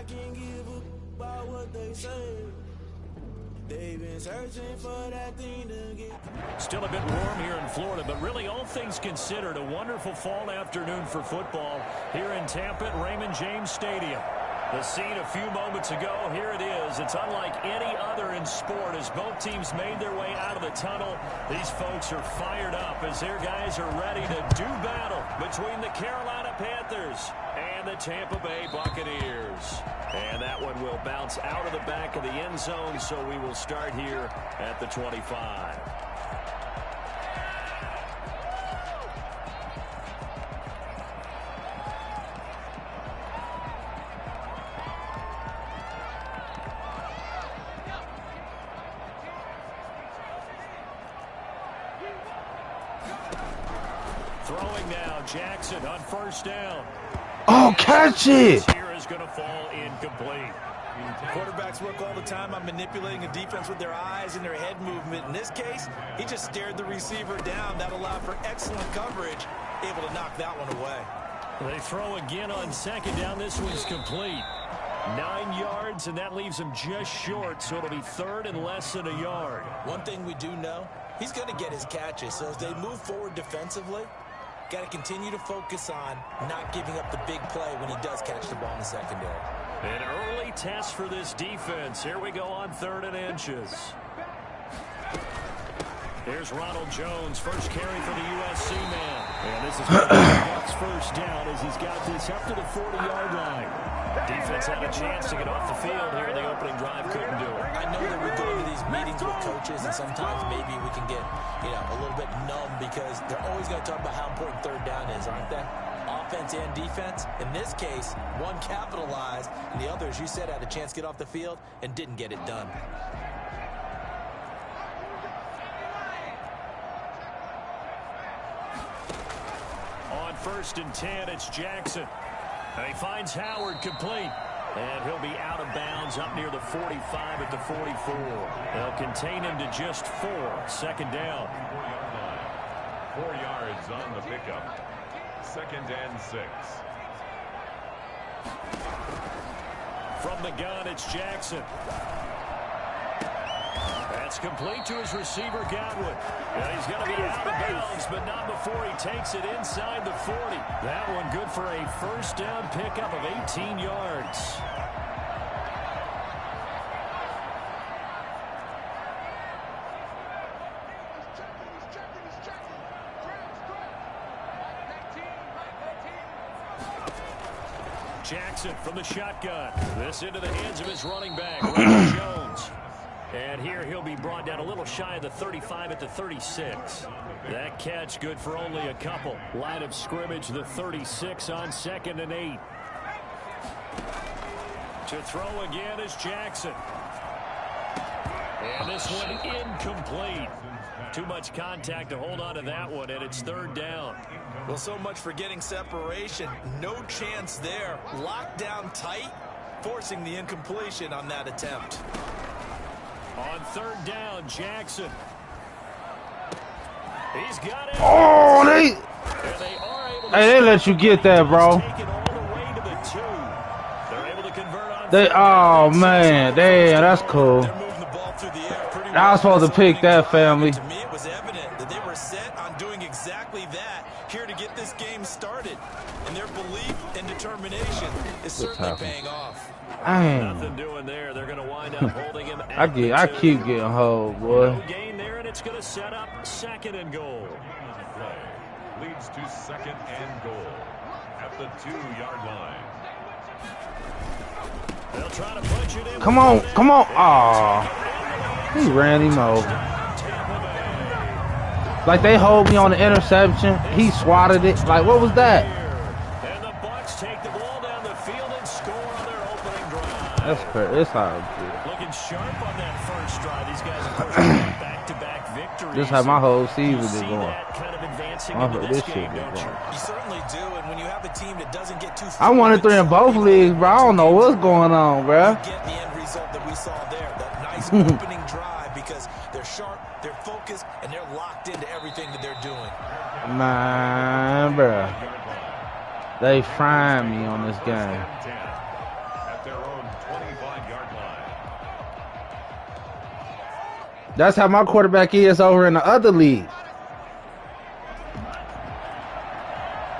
can give a about what they say. They've been searching for that thing to get. Still a bit warm here in Florida, but really all things considered, a wonderful fall afternoon for football here in Tampa at Raymond James Stadium. The scene a few moments ago, here it is. It's unlike any other in sport as both teams made their way out of the tunnel. These folks are fired up as their guys are ready to do battle between the Carolina Panthers and the Tampa Bay Buccaneers. And that one will bounce out of the back of the end zone, so we will start here at the 25. Throwing now, Jackson on first down. Oh, catch it! Here is going to fall incomplete. Quarterbacks work all the time on manipulating a defense with their eyes and their head movement. In this case, he just stared the receiver down. That allowed for excellent coverage, able to knock that one away. They throw again on second down. This one's complete. 9 yards, and that leaves him just short, so it'll be third and less than a yard. One thing we do know, he's going to get his catches. So as they move forward defensively, got to continue to focus on not giving up the big play when he does catch the ball in the secondary. An early test for this defense. Here we go on 3rd and inches. Here's Ronald Jones, first carry for the USC man. And this is Bucks first down as he's got this up to the 40-yard line. Defense had a chance to get off the field here in the opening drive, couldn't do it. I know that we go to these meetings with coaches, and sometimes maybe we can get, a little bit numb because they're always going to talk about how important third down is, aren't they? Offense and defense. In this case, one capitalized, and the other, as you said, had a chance to get off the field and didn't get it done. On 1st and 10, it's Jackson. And he finds Howard complete. And he'll be out of bounds up near the 45 at the 44. They'll contain him to just 4. 2nd down. 4 yards on the pickup. 2nd and 6. From the gun, it's Jackson. That's complete to his receiver, Godwin. And he's going to be out of bounds, but not before he takes it inside the 40. That one good for a first down pickup of 18 yards. Jackson from the shotgun. This into the hands of his running back, Ronald Jones. And here he'll be brought down a little shy of the 35 at the 36. That catch good for only a couple. Line of scrimmage, the 36 on 2nd and 8. To throw again is Jackson. And this one incomplete. Too much contact to hold on to that one, and it's 3rd down. Well, so much for getting separation. No chance there. Locked down tight, forcing the incompletion on that attempt. On 3rd down, Jackson. He's got it. Oh, they let you get that, bro. Oh man, damn, that's cool. I was supposed to pick that, family. To me, it was evident that they were set on doing exactly that here to get this game started, and their belief and determination is certainly paying off. Nothing doing there. They're going to wind up holding him. I keep getting hold, boy. No gain there, and it's going to set up 2nd and goal. Play leads to 2nd and goal at the 2-yard line. They'll try to punch it in. Come on. Aw. He ran him over. Like they hold me on the interception. He swatted it. Like, what was that? And the Bucks take the ball down the field and score on their opening drive. That's crazy. It's all good. Looking sharp on that first drive. These guys have pushed back-to-back victories. Just how my whole season is going. That kind of advancing into this game, don't you? You certainly do, and when you have a team that doesn't get too I wanted 3 in both leagues, bro. I don't know what's going on, bro. You get the end result that we saw there. That nice opening drive because they're sharp, they're focused, and they're locked into everything that they're doing. Man, bro. They frying me on this game. At their own 25-yard line. That's how my quarterback is over in the other league.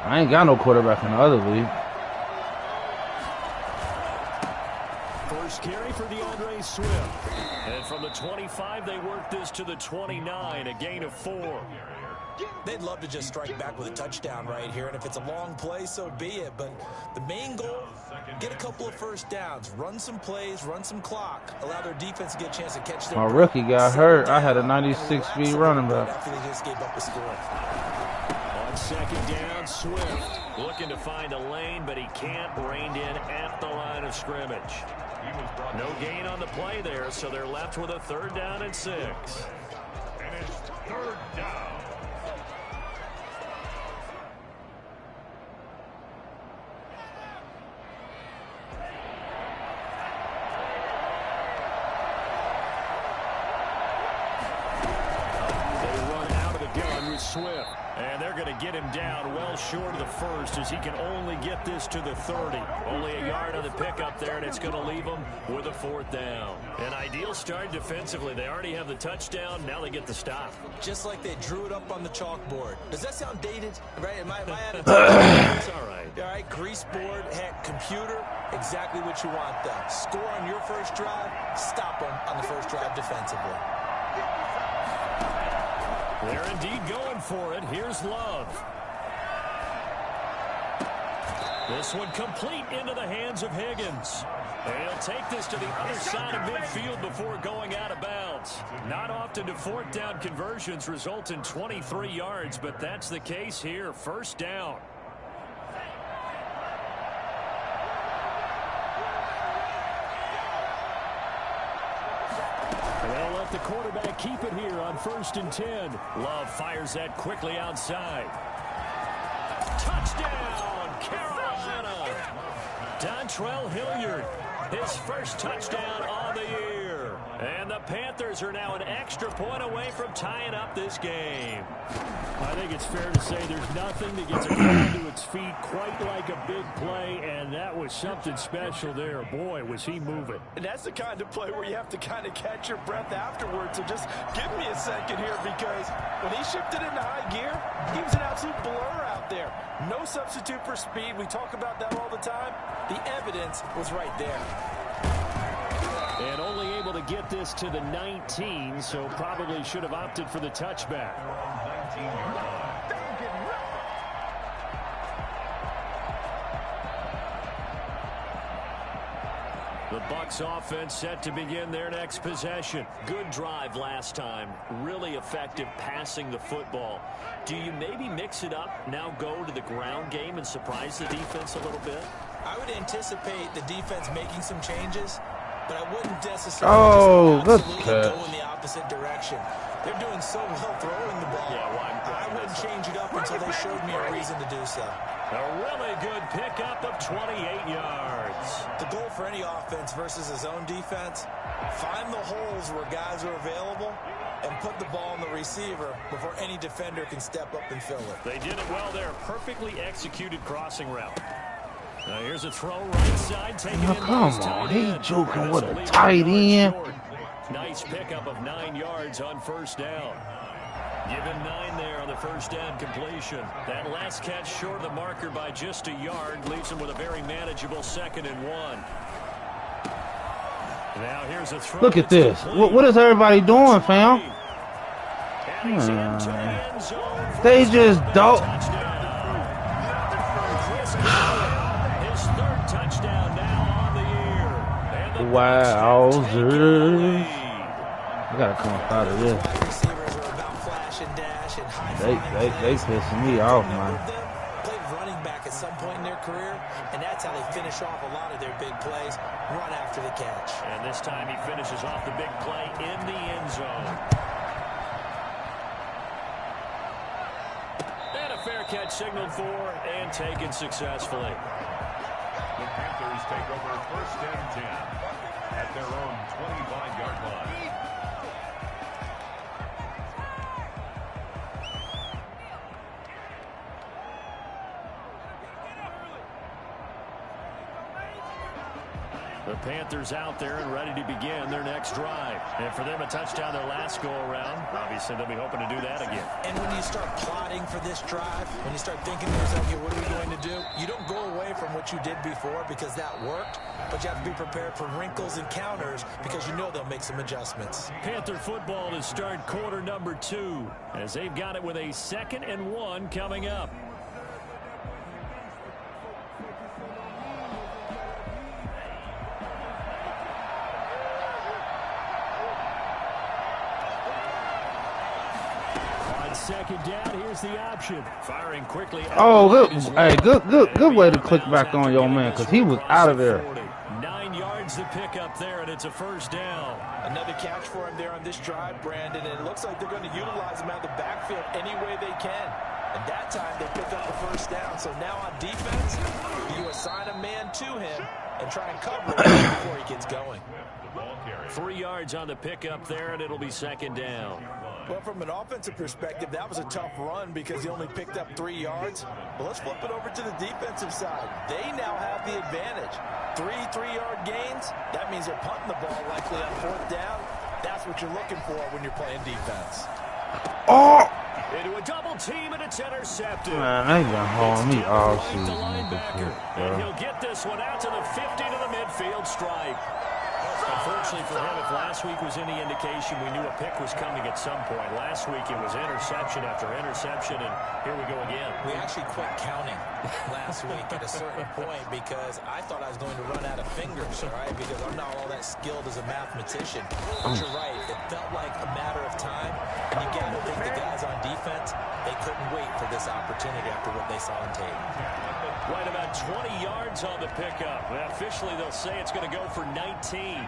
I ain't got no quarterback in the other league. First carry for DeAndre Swift. And from the 25, they work this to the 29, a gain of 4. They'd love to just strike back with a touchdown right here, and if it's a long play, so be it. But the main goal, get a couple of first downs, run some plays, run some clock, allow their defense to get a chance to catch their My breath. rookie got hurt. I had a 96 speed running back. After they just gave up a score. On second down, Swift looking to find a lane, but he can't. Reined in at the line of scrimmage. No gain on the play there, so they're left with a 3rd down and 6. And it's 3rd down. Swift, and they're going to get him down well short of the 1st as he can only get this to the 30. Only a yard on the pickup there, and it's going to leave him with a 4th down. An ideal start defensively. They already have the touchdown. Now they get the stop. Just like they drew it up on the chalkboard. Does that sound dated? Right? Am I attitude? It's all right. All right, grease board, heck, computer, exactly what you want, though. Score on your first drive, stop them on the first drive defensively. They're indeed going for it. Here's Love. This one complete into the hands of Higgins. And he'll take this to the other side of midfield before going out of bounds. Not often do 4th down conversions result in 23 yards, but that's the case here. 1st down. They'll let the quarterback keep it here on 1st and 10. Love fires that quickly outside. Touchdown, Carolina. Dontrell Hilliard, his first touchdown on the year. And the Panthers are now an extra point away from tying up this game. I think it's fair to say there's nothing that gets a crowd to its feet quite like a big play, and that was something special there. Boy, was he moving. And that's the kind of play where you have to kind of catch your breath afterwards. So just give me a second here, because when he shifted into high gear, he was an absolute blur out there. No substitute for speed. We talk about that all the time. The evidence was right there. And only able to get this to the 19, so probably should have opted for the touchback. 19-yard line. The Bucs offense set to begin their next possession. Good drive last time. Really effective passing the football. Do you maybe mix it up, now go to the ground game and surprise the defense a little bit? I would anticipate the defense making some changes, but I wouldn't necessarily good go in the opposite direction. They're doing so well throwing the ball. Yeah, well, I wouldn't change it up until they showed me a reason to do so. A really good pickup of 28 yards. The goal for any offense versus his own defense, find the holes where guys are available and put the ball in the receiver before any defender can step up and fill it. They did it well there. Perfectly executed crossing route. Now here's a throw right side. Taking it come on, he joking with a tight end. Nice pickup of 9 yards on 1st down. Given 9 there on the 1st down completion. That last catch short of the marker by just a yard leaves him with a very manageable 2nd and 1. Now here's a throw. Look at this. What is everybody doing, fam? They just don't. His 3rd touchdown now on the year. Wowzers. I gotta come up out of this. They pissing me off, man. Played running back at some point in their career, and that's how they finish off a lot of their big plays, run after the catch. And this time he finishes off the big play in the end zone. And a fair catch signaled for and taken successfully. The Panthers take over 1st and 10 at their own 25-yard line. The Panthers out there and ready to begin their next drive. And for them, a touchdown their last go-around. Obviously, they'll be hoping to do that again. And when you start plotting for this drive, when you start thinking to yourself, okay, what are we going to do? You don't go away from what you did before because that worked, but you have to be prepared for wrinkles and counters because you know they'll make some adjustments. Panther football to start quarter number 2 as they've got it with a 2nd and 1 coming up. Second down, here's the option. Firing quickly. Oh, good. Hey, good way to click back on your man because he was out of there. 9 yards to pick up there, and it's a first down. Another catch for him there on this drive, Brandon, and it looks like they're going to utilize him out of the backfield any way they can. And that time they pick up the first down. So now on defense, you assign a man to him and try and cover him before he gets going. 3 yards on the pickup there, and it'll be second down. Well, from an offensive perspective, that was a tough run because he only picked up 3 yards. But let's flip it over to the defensive side. They now have the advantage. 3-3-yard gains, that means they're punting the ball likely on 4th down. That's what you're looking for when you're playing defense. Oh! Into a double team, and it's intercepted. Man, they been holding me all season. And he'll get this one out to the 50 to the midfield stripe. Unfortunately for him, if last week was any indication, we knew a pick was coming at some point. Last week it was interception after interception, and here we go again. We actually quit counting last week at a certain point because I thought I was going to run out of fingers, all right, because I'm not all that skilled as a mathematician. But you're right. It felt like a matter of time, and you got to think the guys on defense, they couldn't wait for this opportunity after what they saw on tape. Right about 20 yards on the pickup. Well, officially, they'll say it's going to go for 19.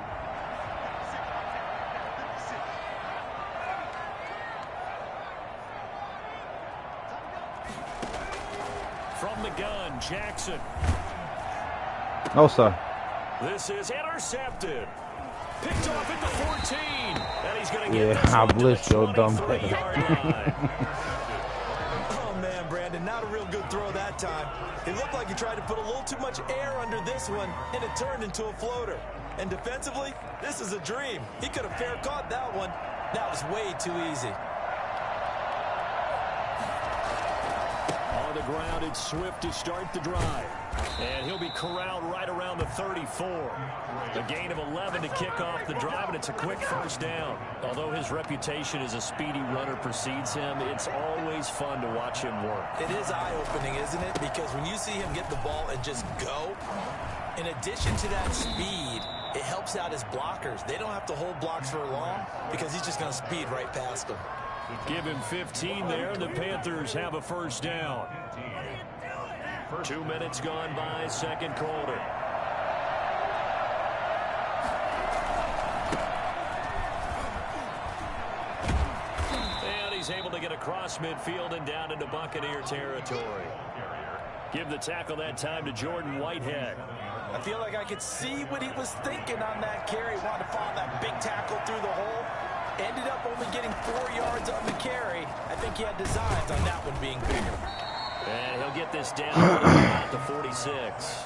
From the gun, Jackson. No, sir. This is intercepted. Picked off at the 14. And he's going to get Yeah, I blitzed your dumb line. Oh, man, Brandon, not a real good throw that time. It looked like he tried to put a little too much air under this one, and it turned into a floater. And defensively, this is a dream. He could have fair caught that one. That was way too easy. On the ground, it's Swift to start the drive. And he'll be corralled right around the 34. A gain of 11 to kick off the drive, and it's a quick first down. Although his reputation as a speedy runner precedes him, it's always fun to watch him work. It is eye-opening, isn't it? Because when you see him get the ball and just go, in addition to that speed, it helps out his blockers. They don't have to hold blocks for long because he's just going to speed right past them. Give him 15 there, and the Panthers have a first down. 2 minutes gone by, second quarter. And he's able to get across midfield and down into Buccaneer territory. Give the tackle that time to Jordan Whitehead. I feel like I could see what he was thinking on that carry. Wanted to follow that big tackle through the hole. Ended up only getting 4 yards on the carry. I think he had designs on that one being bigger. And he'll get this down at the 46.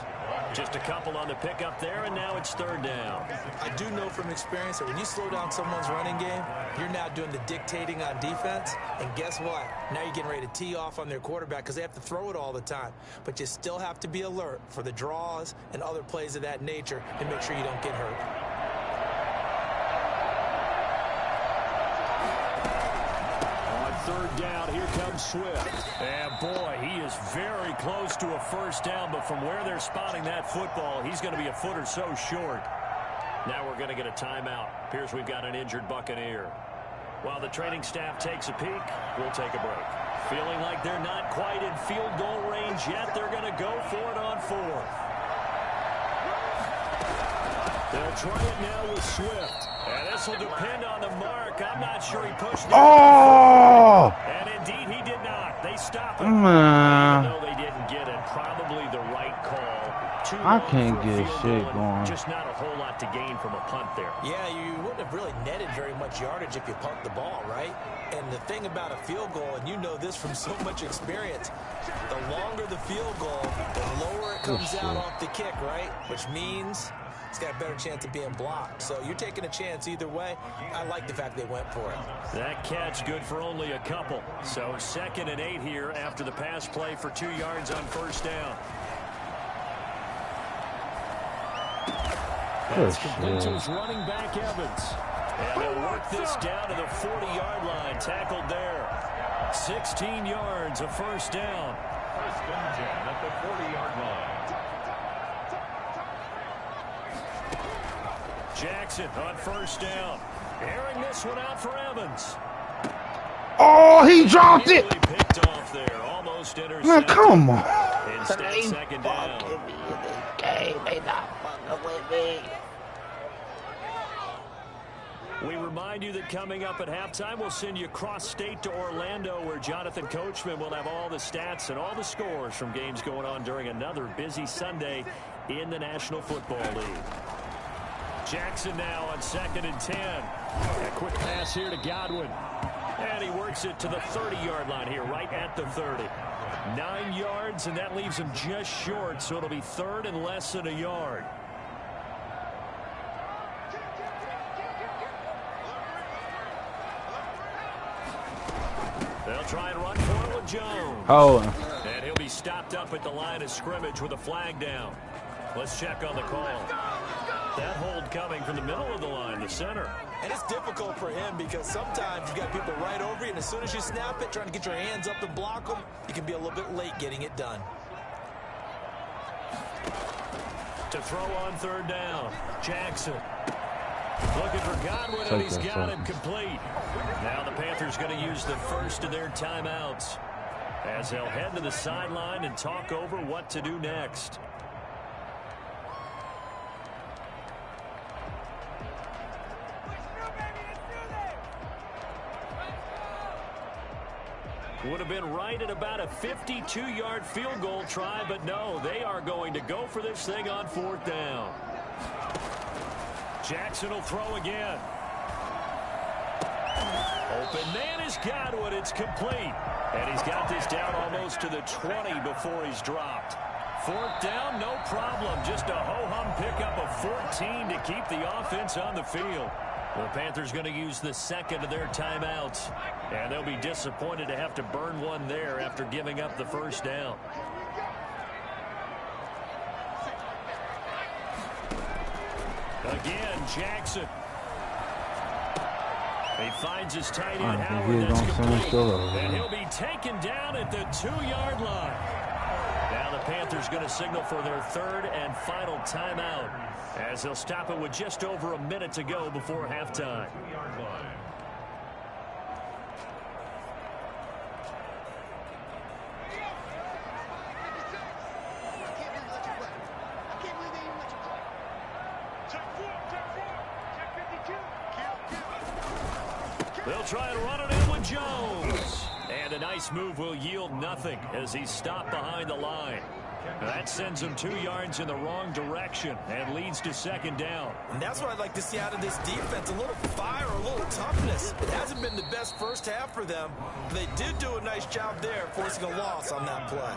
Just a couple on the pickup there, and now it's third down. I do know from experience that when you slow down someone's running game, you're now doing the dictating on defense. And guess what? Now you're getting ready to tee off on their quarterback because they have to throw it all the time. But you still have to be alert for the draws and other plays of that nature and make sure you don't get hurt. Third down, here comes Swift. And boy, he is very close to a first down, but from where they're spotting that football, he's going to be a foot or so short. Now we're going to get a timeout. Appears we've got an injured Buccaneer. While the training staff takes a peek, we'll take a break. Feeling like they're not quite in field goal range yet, they're going to go for it on fourth. They'll try it now with Swift. And this will depend on the mark. I'm not sure he pushed it. Oh! And indeed, he did not. They stopped him. Even though they didn't get it, probably the right call. too I long can't for a get field shit goal, going. just not a whole lot to gain from a punt there. Yeah, you wouldn't have really netted very much yardage if you punt the ball, right? And the thing about a field goal, and you know this from so much experience, the longer the field goal, the lower it comes out off the kick, right? Which means it's got a better chance of being blocked. So you're taking a chance either way. I like the fact they went for it. That catch good for only a couple. So 2nd and 8 here after the pass play for 2 yards on first down. That's complete to his running back, Evans. And they'll work this down to the 40-yard line. Tackled there. 16 yards, a first down. First and 10 at the 40-yard line. Jackson on first down. Airing this one out for Evans. Oh, he dropped it. Picked off there. Almost intercepted. Man, come on. Instead, 2nd down. They not fucking with me. We remind you that coming up at halftime, we'll send you cross-state to Orlando, where Jonathan Coachman will have all the stats and all the scores from games going on during another busy Sunday in the National Football League. Jackson now on 2nd and 10. A quick pass here to Godwin. And he works it to the 30-yard line here, right at the 30. 9 yards, and that leaves him just short, so it'll be 3rd and less than a yard. They'll try and run for it with Jones. Oh. And he'll be stopped up at the line of scrimmage with a flag down. Let's check on the call. That hold coming from the middle of the line, the center. And it's difficult for him because sometimes you've got people right over you, and as soon as you snap it, trying to get your hands up and block them, you can be a little bit late getting it done. To throw on 3rd down, Jackson. Looking for Godwin, and he's got him complete. Now the Panthers going to use the first of their timeouts as they'll head to the sideline and talk over what to do next. Would have been right at about a 52-yard field goal try, but no, they are going to go for this thing on 4th down. Jackson will throw again. Open man is Godwin. It's complete. And he's got this down almost to the 20 before he's dropped. 4th down, no problem. Just a ho-hum pickup of 14 to keep the offense on the field. The Panthers going to use the 2nd of their timeouts. And they'll be disappointed to have to burn one there after giving up the first down. Again, Jackson. He finds his tight end, Howard. That's complete. And he'll be taken down at the 2-yard line. Now the Panthers going to signal for their 3rd and final timeout, as they'll stop it with just over a minute to go before halftime. They'll try and run it in with Jones. And a nice move will yield nothing as he's stopped behind the line. That sends him 2 yards in the wrong direction and leads to 2nd down. And that's what I'd like to see out of this defense. A little fire, a little toughness. It hasn't been the best first half for them. They did do a nice job there, forcing a loss on that play.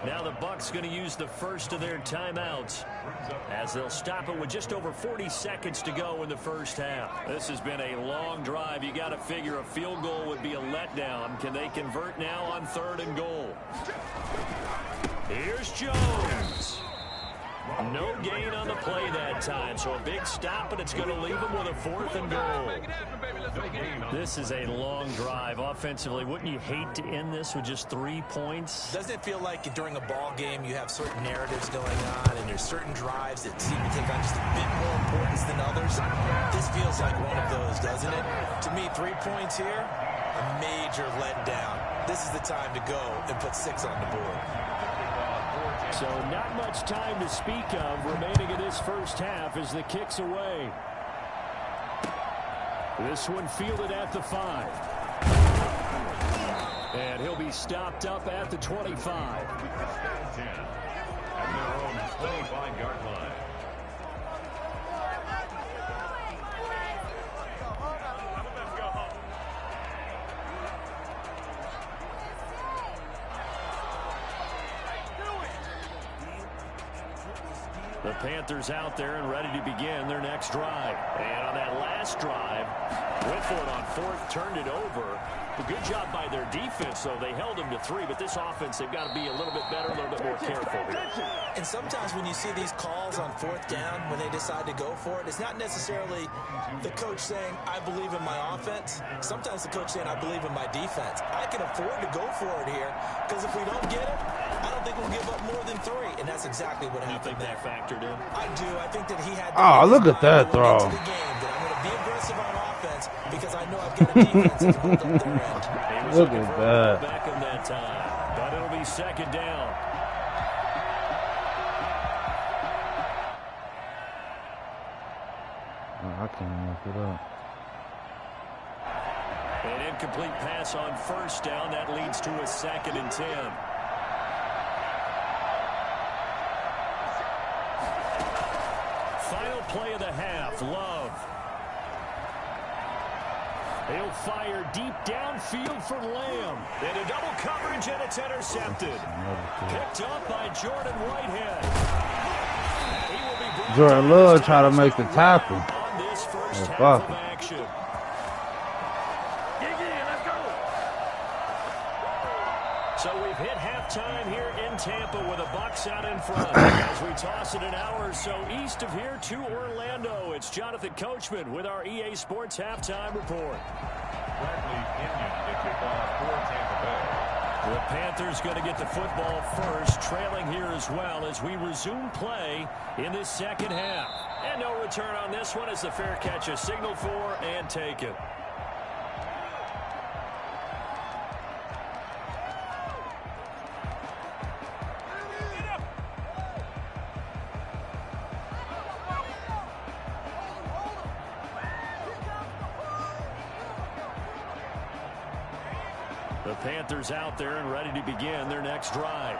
Now the Bucs going to use the first of their timeouts as they'll stop it with just over 40 seconds to go in the first half. This has been a long drive. You got to figure a field goal would be a letdown. Can they convert now on 3rd and goal? Here's Jones. No gain on the play that time, so a big stop, and it's going to leave him with a 4th and goal. This is a long drive offensively. Wouldn't you hate to end this with just 3 points? Doesn't it feel like during a ball game you have certain narratives going on and there's certain drives that seem to take on just a bit more importance than others? This feels like one of those, doesn't it? To me, 3 points here, a major letdown. This is the time to go and put 6 on the board. So not much time to speak of remaining in this first half as the kick's away. This one fielded at the 5. And he'll be stopped up at the 25. at their own 25-yard line. The Panthers out there and ready to begin their next drive. And on that last drive, went for it on fourth, turned it over. A good job by their defense, though. They held them to 3, but this offense, they've got to be a little bit better, a little bit more careful here. And sometimes when you see these calls on fourth down, when they decide to go for it, it's not necessarily the coach saying, I believe in my offense. Sometimes the coach saying, I believe in my defense. I can afford to go for it here, because if we don't get it, I don't think we'll give up more than 3. And that's exactly what happened. You think that factored in? I do. I think that he had look at that throw. Into the game, that I'm going to be aggressive on offense because I know I've got a defense that can hold up their end. Look at that. Back in that time, but it'll be second down. I can't mess it up. An incomplete pass on first down. That leads to a 2nd and 10. Final play of the half. Love. He'll fire deep downfield for Lamb. Into double coverage, and it's intercepted. Picked up by Jordan Whitehead. Jordan Love try to make the tackle. On this first half of action. So we've hit halftime here in Tampa with the Bucs out in front. As we toss it an hour or so east of here to Orlando, it's Jonathan Coachman with our EA Sports Halftime Report. Bradley Pinion to kick off for Tampa Bay. The Panthers going to get the football first, trailing here as well as we resume play in this second half. And no return on this one as the fair catch is signaled for and taken. The Panthers out there and ready to begin their next drive.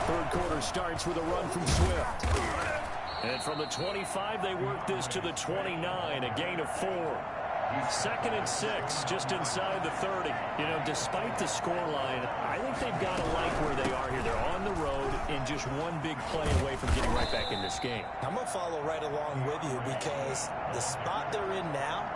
Third quarter starts with a run from Swift. And from the 25, they work this to the 29, a gain of 4. 2nd and 6, just inside the 30. You know, despite the scoreline, I think they've got to like where they are here. They're on the road and just one big play away from getting right back in this game. I'm going to follow right along with you because the spot they're in now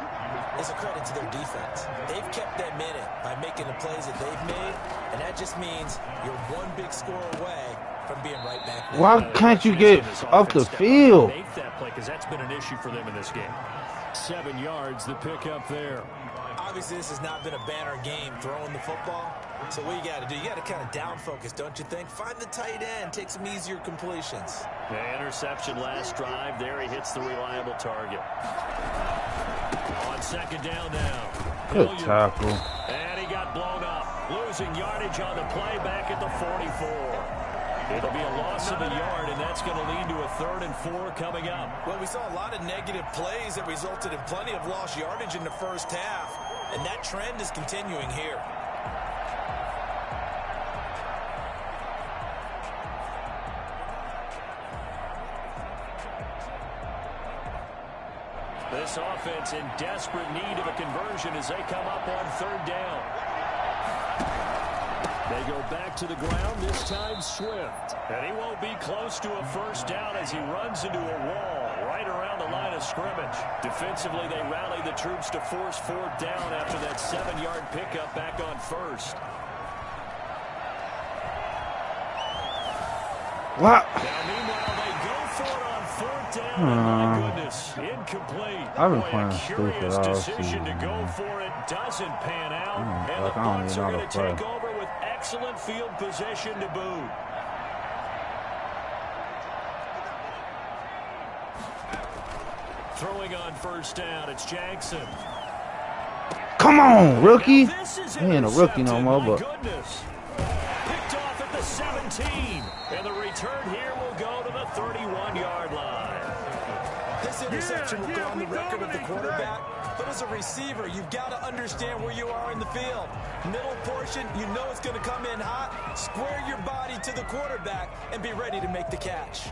is a credit to their defense. They've kept them in it by making the plays that they've made, and that just means you're one big score away from being right back there. Why can't you get off the field? Make that play because that's been an issue for them in this game. 7 yards, the pickup there. Obviously, this has not been a banner game throwing the football. So what you got to do, you got to kind of down focus, don't you think? Find the tight end, take some easier completions. The interception last drive. There he hits the reliable target. On second down now. Good tackle. And he got blown up. Losing yardage on the play back at the 44. It'll be a loss of a yard, and that's going to lead to a 3rd and 4 coming up. Well, we saw a lot of negative plays that resulted in plenty of lost yardage in the first half, and that trend is continuing here. This offense in desperate need of a conversion as they come up on 3rd down. They go back to the ground, this time Swift. And he won't be close to a first down as he runs into a wall right around the line of scrimmage. Defensively, they rally the troops to force 4th down after that 7-yard pickup back on 1st. What? Now, meanwhile, they go for it on 4th down, and my goodness, incomplete. I've been Boy, playing a stupid curious all decision season, to go man. for it. Doesn't pan out, and the I don't Bucs even are know going to how to take play. over with excellent field position to boot. Throwing on 1st down, it's Jackson. Come on, rookie. Now this is He ain't a rookie no intercepted, more, my but goodness. Picked off at the 17. And the return here will go to the 31-yard line. This This interception will go on the record of the quarterback, but as a receiver, you've got to understand where you are in the field. Middle portion, you know it's going to come in hot. Square your body to the quarterback and be ready to make the catch.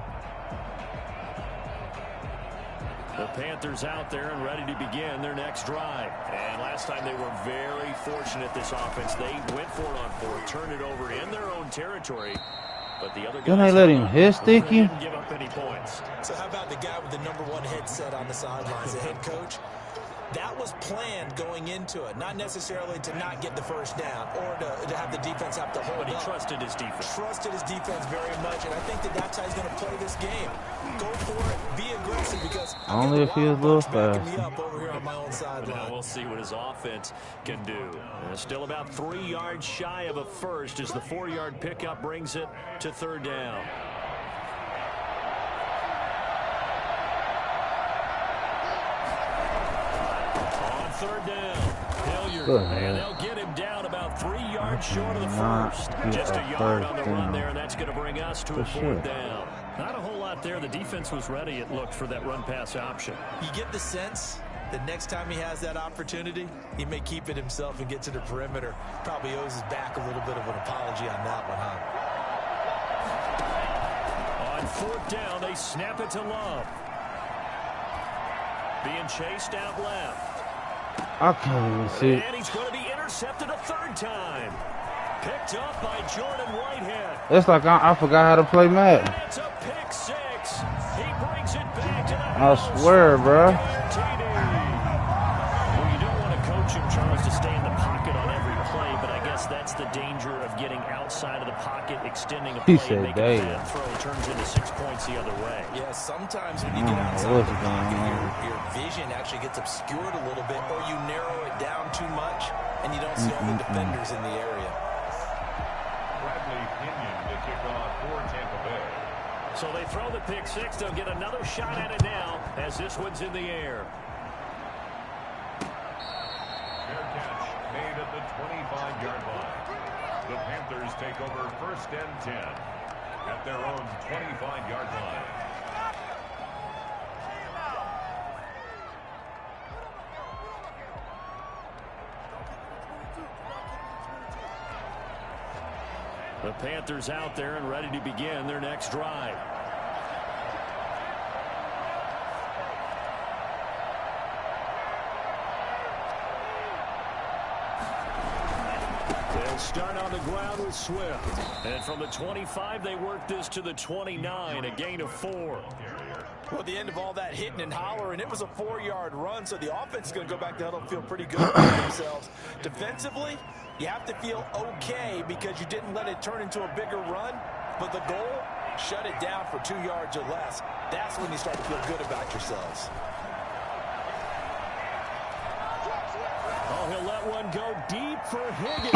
The Panthers out there and ready to begin their next drive. And last time they were very fortunate, this offense. They went for it on 4, turned it over in their own territory. But the other guys didn't they let him hit Sticky? Didn't give up any points. So how about the guy with the #1 headset on the sidelines, the head coach? That was planned going into it, not necessarily to not get the first down or to have the defense have to hold But he up. trusted his defense. Trusted his defense very much, and I think that's how he's going to play this game. Go for it, be aggressive, because only if he was a little fast. me up over here on my own sideline. Now we'll see what his offense can do. Still about 3 yards shy of a first as the 4-yard pickup brings it to 3rd down. On 3rd down, Hilliard, and they'll get him down about 3 yards short of the first. Just a yard on the run there, and that's going to bring us to a 4th down. Not a whole lot there. The defense was ready, it looked, for that run-pass option. You get the sense that next time he has that opportunity, he may keep it himself and get to the perimeter. Probably owes his back a little bit of an apology on that one, huh? On 4th down, they snap it to Love. Being chased out left. I can't even see. And he's going to be intercepted a 3rd time. Picked up by Jordan Whitehead. It's like I forgot how to play Madden. It's a pick 6. He brings it back to the I house. swear, bro. Well, you don't want to coach him, Charles, to stay in the pocket on every play, but I guess that's the danger of getting outside of the pocket, extending a play, and making a bad throw turns into 6 points the other way. Yeah, sometimes when you get outside the pocket, your vision actually gets obscured a little bit, or you narrow it down too much, and you don't see all the defenders in the area. So they throw the pick 6. They'll get another shot at it now as this one's in the air. Fair catch made at the 25-yard line. The Panthers take over 1st and 10 at their own 25-yard line. The Panthers out there and ready to begin their next drive. They'll start on the ground with Swift. And from the 25, they work this to the 29, a gain of 4. Well, at the end of all that hitting and hollering, it was a 4-yard run, so the offense is going to go back to huddle and feel pretty good about themselves. Defensively, you have to feel okay because you didn't let it turn into a bigger run, but the goal, shut it down for 2 yards or less. That's when you start to feel good about yourselves. Oh, he'll let one go deep for Higgins.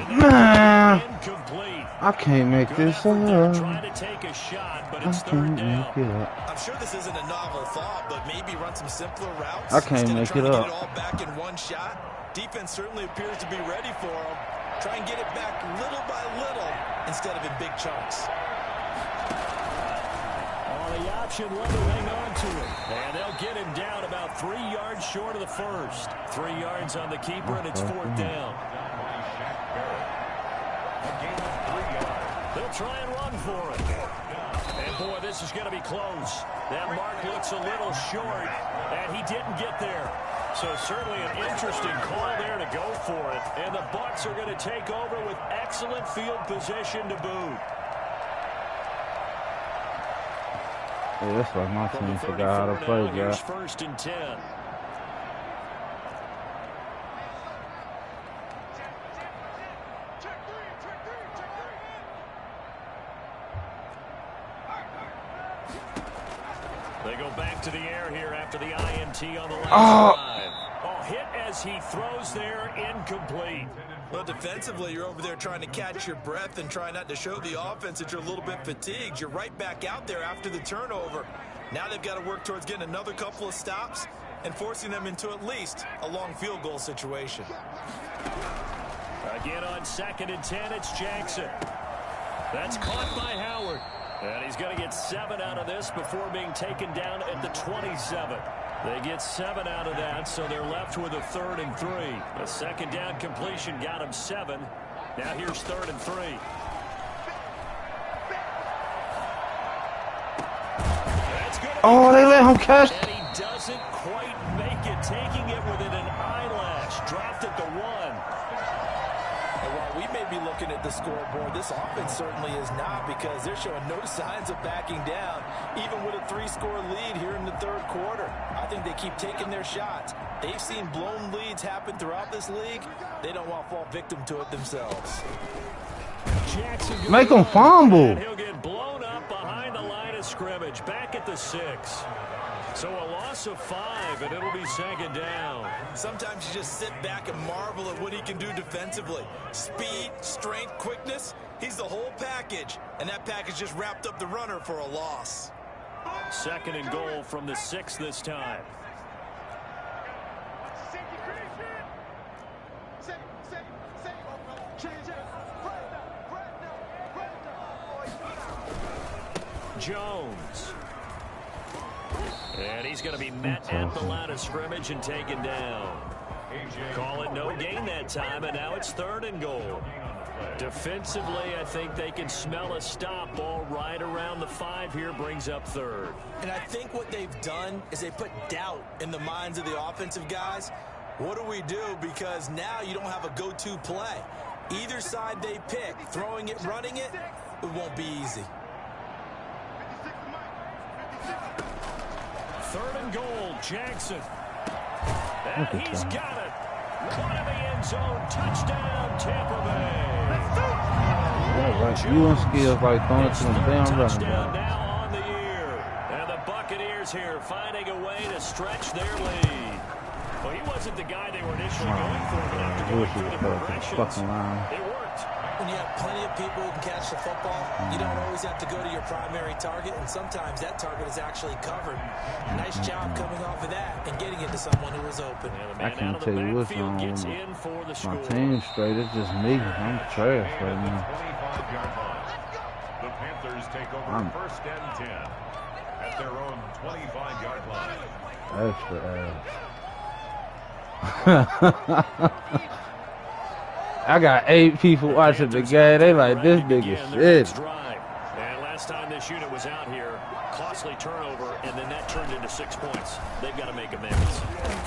Man, incomplete. I can't make this up. Trying to take a shot, but it's 3rd down. I'm sure this isn't a novel thought, but maybe run some simpler routes. I can't make it up. Get it all back in one shot. Defense certainly appears to be ready for him. Try and get it back little by little instead of in big chunks. The option, let him hang on to it. And they'll get him down about 3 yards short of the first. 3 yards on the keeper, and it's 4th down. They'll try and run for it. And, boy, this is going to be close. That mark looks a little short, and he didn't get there. So certainly an interesting call there to go for it. And the Bucs are going to take over with excellent field position to boot. Yeah, that's like my team forgot how to play, guys. 1st and 10. They go back to the air here after the INT on the last drive. Oh, hit as he throws there, incomplete. Well, defensively, you're over there trying to catch your breath and try not to show the offense that you're a little bit fatigued. You're right back out there after the turnover. Now they've got to work towards getting another couple of stops and forcing them into at least a long field goal situation. Again on 2nd and 10, it's Jackson. That's caught by Howard. And he's going to get 7 out of this before being taken down at the 27. They get 7 out of that, so they're left with a 3rd and 3. A second down completion got him 7. Now here's 3rd and 3. Oh, they let him catch. And he doesn't quite make it, taking it within an eyelash. Dropped at the 1. And while we may be looking at the scoreboard, this offense certainly is not, because they're showing no signs of backing down, even with a 3-score lead here in the 3rd quarter. I think they keep taking their shots. They've seen blown leads happen throughout this league. They don't want to fall victim to it themselves. Make him fumble. He'll get blown up behind the line of scrimmage, back at the 6. So a loss of 5, and it'll be 2nd down. Sometimes you just sit back and marvel at what he can do defensively. Speed, strength, quickness, he's the whole package. And that package just wrapped up the runner for a loss. 2nd and goal from the 6 this time. Jones. And he's going to be met at the line of scrimmage and taken down. Call it no gain that time, and now it's 3rd and goal. Defensively, I think they can smell a stop. Ball right around the 5 here, brings up 3rd. And I think what they've done is they put doubt in the minds of the offensive guys. What do we do? Because now you don't have a go-to play. Either side they pick, throwing it, running it, it won't be easy. 3rd and goal, Jackson. And he's got it. One in the end zone. Touchdown, Tampa Bay. Yeah, right. You want skills like throwing it to them damn running Touchdown back. now on the year. And the Buccaneers here finding a way to stretch their lead. Well, he wasn't the guy they were initially going for, but after going through the progressions, it worked. When you have plenty of people who can catch the football, you don't always have to go to your primary target, and sometimes that target is actually covered. Nice job coming off of that and getting it to someone who was open. I can't tell you what's wrong with my team straight. It's just me. I'm trash right now. The Panthers take over 1st and 10 at their own 25-yard line. Extra ass. I got 8 people watching the game. They like, this nigga shit. And last time this unit was out here, costly turnover, and then that turned into 6 points. They've got to make amends.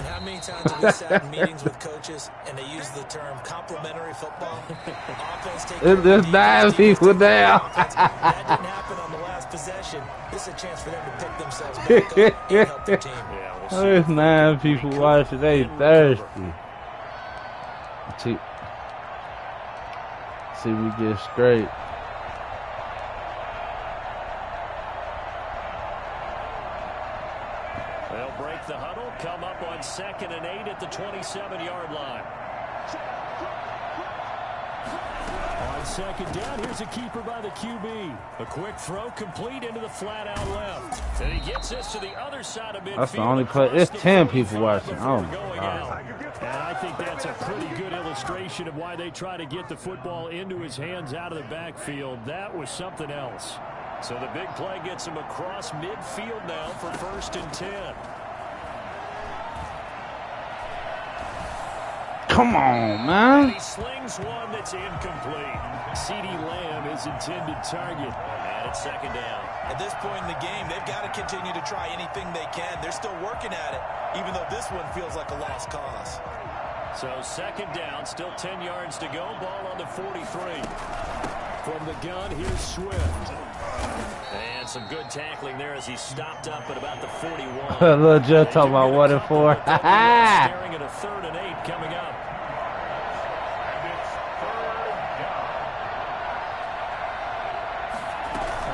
How many times have we sat in meetings with coaches and they use the term complementary football? Offense taking There's 9 people down. That didn't happen on the last possession. This is a chance for them to pick themselves back up and help their team. Yeah, There's 9 people watching. They thirsty. See we get straight. They'll break the huddle, come up on 2nd and 8 at the 27-yard line. On 2nd down, here's a keeper by the QB. A quick throw complete into the flat-out left. And he gets this to the other side of midfield. That's the only play. It's 10 people watching. Oh, my God. And I think that's a pretty good illustration of why they try to get the football into his hands out of the backfield. That was something else. So the big play gets him across midfield now for 1st and 10. Come on, man. And he slings one that's incomplete. CeeDee Lamb is intended target. And it's 2nd down. At this point in the game, they've got to continue to try anything they can. They're still working at it, even though this one feels like a lost cause. So 2nd down, still 10 yards to go. Ball on the 43. From the gun, here's Swift. And some good tackling there as he stopped up at about the 41. Little Joe talking about 1 and 4. Staring at a 3rd and 8 coming up. And it's 3rd down.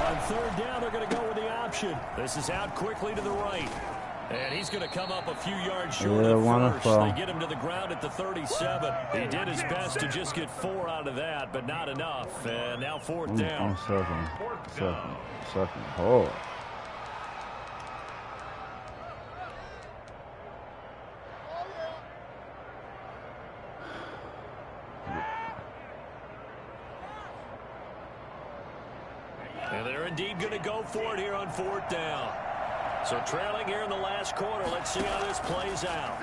On 3rd down, they're going to go with the option. This is out quickly to the right. And he's going to come up a few yards short of first. They get him to the ground at the 37. He did his best to just get 4 out of that, but not enough. And now 4th down. Second hard. And they're indeed going to go for it here on 4th down. So trailing here in the last quarter. Let's see how this plays out.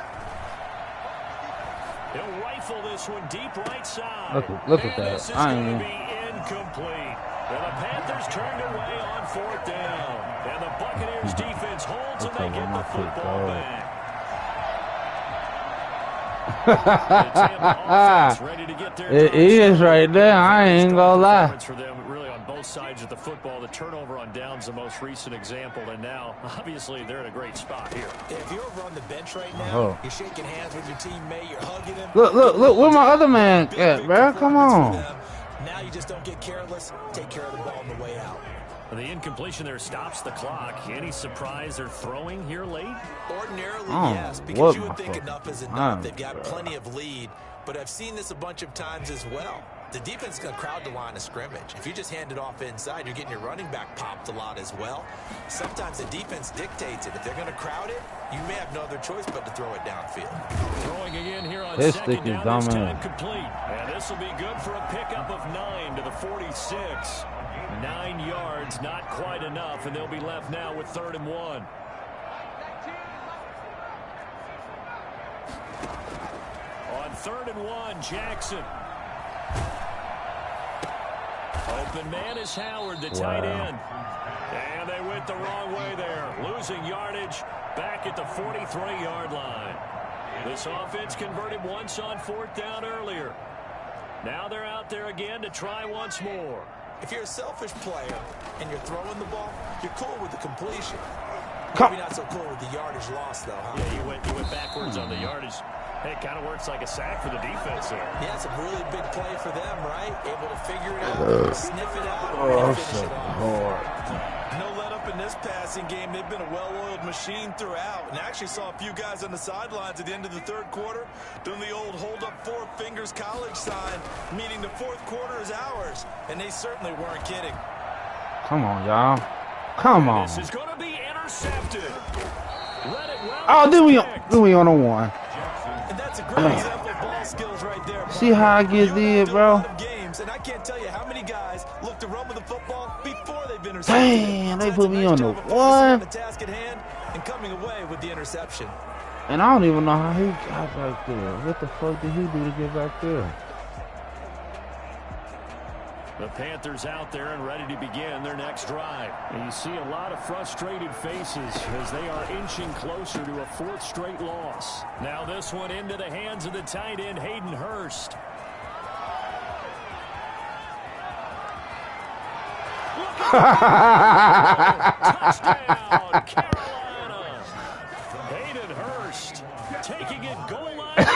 He'll rifle this one deep right side. Look at that. This is going to be incomplete. And the Panthers turned away on 4th down. And the Buccaneers defense holds and they get the football back. It is right there. I ain't gonna lie. For them, really, on both sides of the football. The turnover on downs, the most recent example, and now, obviously, they're in a great spot here. If you're over on the bench right now, you're shaking hands with your teammate, you're hugging him. Look, where my other man at, bro? Come on. Now you just don't get careless. Take care of the ball on the way out. The incompletion there stops the clock. Any surprise they're throwing here late? Ordinarily, yes, because you would think enough is enough. They've got plenty of lead, but I've seen this a bunch of times as well. The defense is going to crowd the line of scrimmage. If you just hand it off inside, you're getting your running back popped a lot as well. Sometimes the defense dictates it. If they're going to crowd it, you may have no other choice but to throw it downfield. Throwing again here on second down, this time complete. And this will be good for a pickup of 9 to the 46. 9 yards, not quite enough, and they'll be left now with 3rd and 1. On 3rd and 1, Jackson. Open man is Howard, the tight end. And they went the wrong way there. Losing yardage back at the 43-yard line. This offense converted once on 4th down earlier. Now they're out there again to try once more. If you're a selfish player and you're throwing the ball, you're cool with the completion. Maybe not so cool with the yardage loss, though, huh? Yeah, you went backwards on the yardage. Hey, it kind of works like a sack for the defense there. Yeah, it's a really big play for them, right? Able to figure it out, sniff it out, and finish it off. No let up in this passing game. They've been a well-oiled machine throughout. And actually saw a few guys on the sidelines at the end of the 3rd quarter doing the old hold up 4 fingers college sign, meaning the 4th quarter is ours. And they certainly weren't kidding. Come on, y'all. Come on. This is going to be intercepted. Let it well. Oh, then we on a 1. And that's a great example of ball skills right there. See how I get there, bro? Games, and I can't tell you how many guys look to run with the football before they've been intercepted. Damn, they put me on the 1. The task at hand and coming away with the interception. And I don't even know how he got back there. What the fuck did he do to get back there? The Panthers out there and ready to begin their next drive. And you see a lot of frustrated faces as they are inching closer to a 4th straight loss. Now this one into the hands of the tight end, Hayden Hurst. Touchdown, Carolina. Hayden Hurst taking it goal line to goal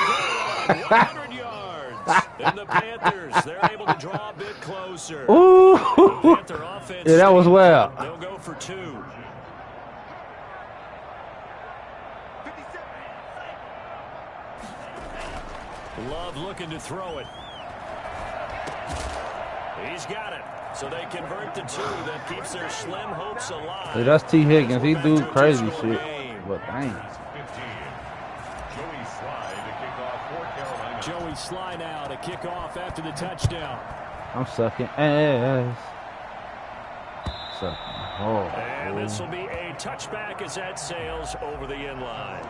line, 100 yards. And the Panthers, they're able to draw a bit closer. Ooh. Panther offense, Yeah, that was well. They'll go for 2. Love looking to throw it. He's got it. So they convert the 2. That keeps their slim hopes alive. Hey, that's T. Higgins. He do crazy shit. But dang. Joey Sly now to kick off after the touchdown. I'm sucking ass. Sucking. Oh. And this will be a touchback as that sails over the end line.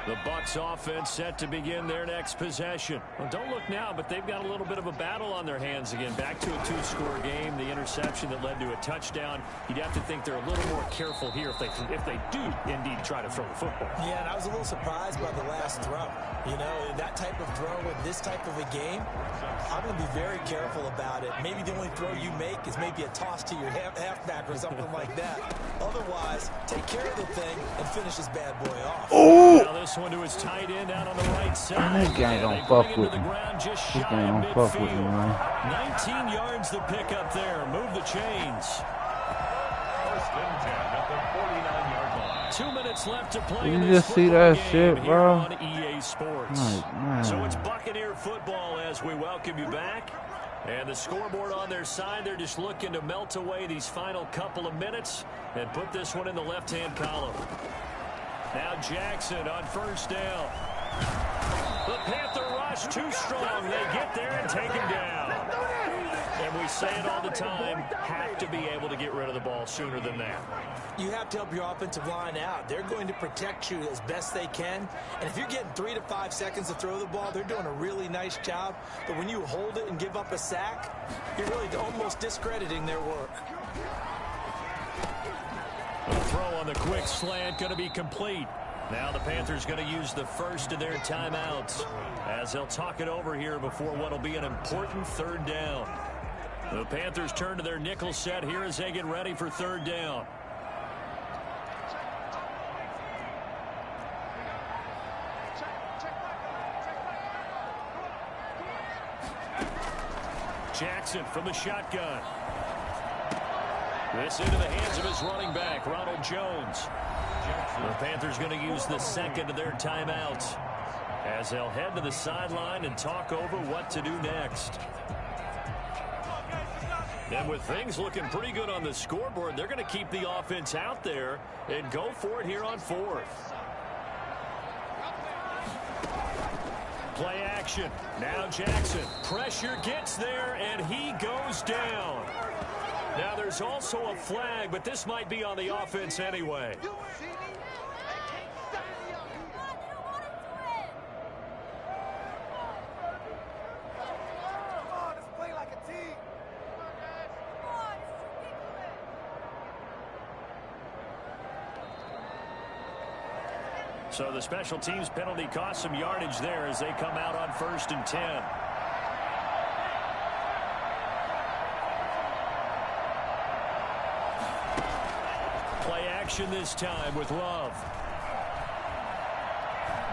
The Bucs offense set to begin their next possession. Well, don't look now, but they've got a little bit of a battle on their hands again. Back to a 2-score game. The interception that led to a touchdown. You'd have to think they're a little more careful here if they do indeed try to throw the football. Yeah, and I was a little surprised by the last throw. You know, that type of throw in this type of a game, I'm going to be very careful about it. Maybe the only throw you make is maybe a toss to your halfback or something like that. Otherwise, take care of the thing and finish this bad boy off. Oh! Now this one to his tight end out on the right side. That guy don't fuck with me. This guy don't fuck with me, man. 19 yards to pick up there. Move the chains. 1st and 10 at the 49-yard line. 2 minutes left to play. Did you just see that shit, bro? On EA Sports. Oh, So it's Buccaneer football as we welcome you back. And the scoreboard on their side, they're just looking to melt away these final couple of minutes and put this one in the left-hand column. Now Jackson on first down. The Panther rush too strong. They get there and take him down. And we say it all the time, have to be able to get rid of the ball sooner than that. You have to help your offensive line out. They're going to protect you as best they can. And if you're getting 3 to 5 seconds to throw the ball, they're doing a really nice job. But when you hold it and give up a sack, you're really almost discrediting their work. The throw on the quick slant going to be complete. Now the Panthers going to use the first of their timeouts as they'll talk it over here before what will be an important third down. The Panthers turn to their nickel set here as they get ready for third down. Jackson from the shotgun. This into the hands of his running back, Ronald Jones. The Panthers going to use the second of their timeouts as they'll head to the sideline and talk over what to do next. And with things looking pretty good on the scoreboard, they're going to keep the offense out there and go for it here on fourth. Play action. Now Jackson. Pressure gets there, and he goes down. Now there's also a flag, but this might be on the offense anyway. So the special teams penalty cost some yardage there as they come out on 1st and 10. Play action this time with Love.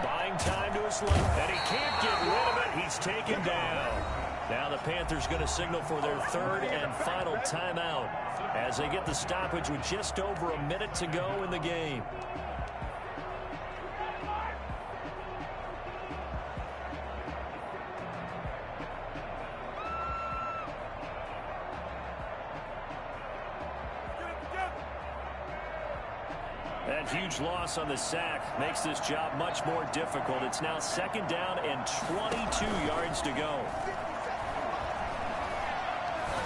Buying time to his left, and he can't get rid of it. He's taken down. Now the Panthers going to signal for their third and final timeout as they get the stoppage with just over a minute to go in the game. That huge loss on the sack makes this job much more difficult. It's now 2nd down and 22 yards to go.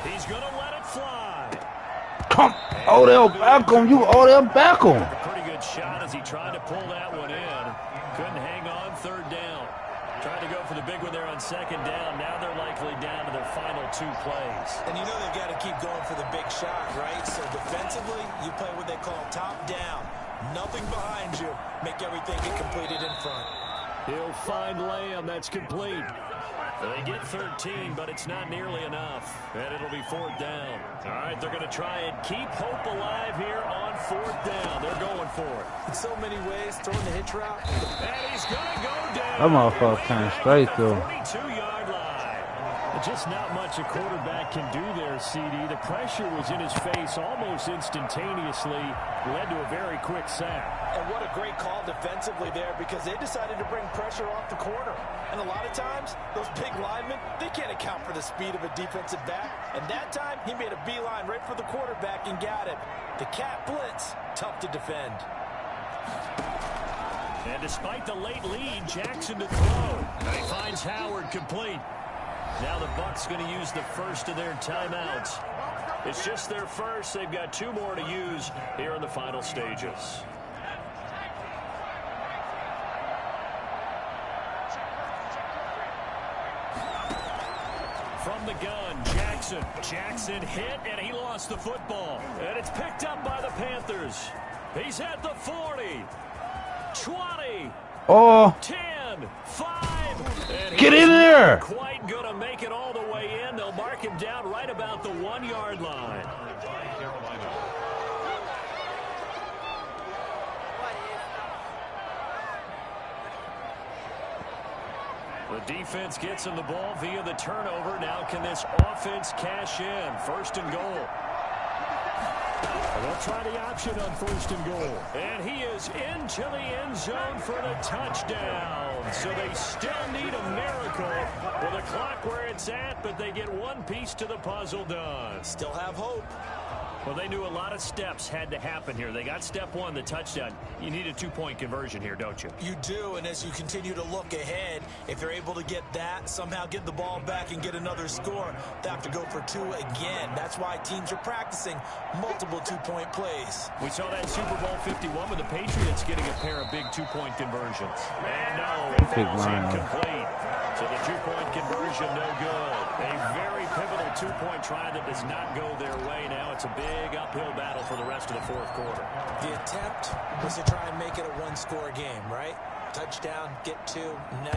He's going to let it fly. Come, Odell Beckham, you Odell Beckham. A pretty good shot as he tried to pull that one in. Couldn't hang on 3rd down. Tried to go for the big one there on 2nd down. Now they're likely down to their final 2 plays. And you know they've got to keep going for the big shot, right? So defensively, you play what they call top down. Nothing behind you. Make everything get completed in front. He'll find Lamb. That's complete. They get 13, but it's not nearly enough. And it'll be 4th down. All right, they're going to try and keep hope alive here on 4th down. They're going for it. In so many ways, throwing the hitch route. And he's going to go down. That motherfucker came straight through. 42-yard line. Just not much a quarterback can do there, CD. The pressure was in his face almost instantaneously. Led to a very quick sack. And what a great call defensively there, because they decided to bring pressure off the corner. And a lot of times, those big linemen, they can't account for the speed of a defensive back. And that time, he made a beeline right for the quarterback and got him. The cat blitz, tough to defend. And despite the late lead, Jackson to throw. He finds Howard complete. Now the Bucs going to use the first of their timeouts. It's just their first. They've got 2 more to use here in the final stages. From the gun, Jackson. Jackson hit, and he lost the football. And it's picked up by the Panthers. He's at the 40, 20, 10, 5. Get in there. Quite going to make it all the way in. They'll mark him down right about the 1-yard line. The defense gets him the ball via the turnover. Now can this offense cash in? 1st and goal. And they'll try the option on 1st and goal. And he is into the end zone for the touchdown. So they still need a miracle with the clock where it's at, but they get one piece to the puzzle done. Still have hope. Well, they knew a lot of steps had to happen here. They got step one, the touchdown. You need a two-point conversion here, don't you? You do, and as you continue to look ahead, if they're able to get that, somehow get the ball back and get another score, they have to go for two again. That's why teams are practicing multiple two-point plays. We saw that Super Bowl 51 with the Patriots getting a pair of big two-point conversions. And no, it's incomplete. So the two-point conversion, no good. A very pivotal two-point try that does not go their way. Now it's a big uphill battle for the rest of the fourth quarter. The attempt was to try and make it a one-score game, right? Touchdown, get two. Now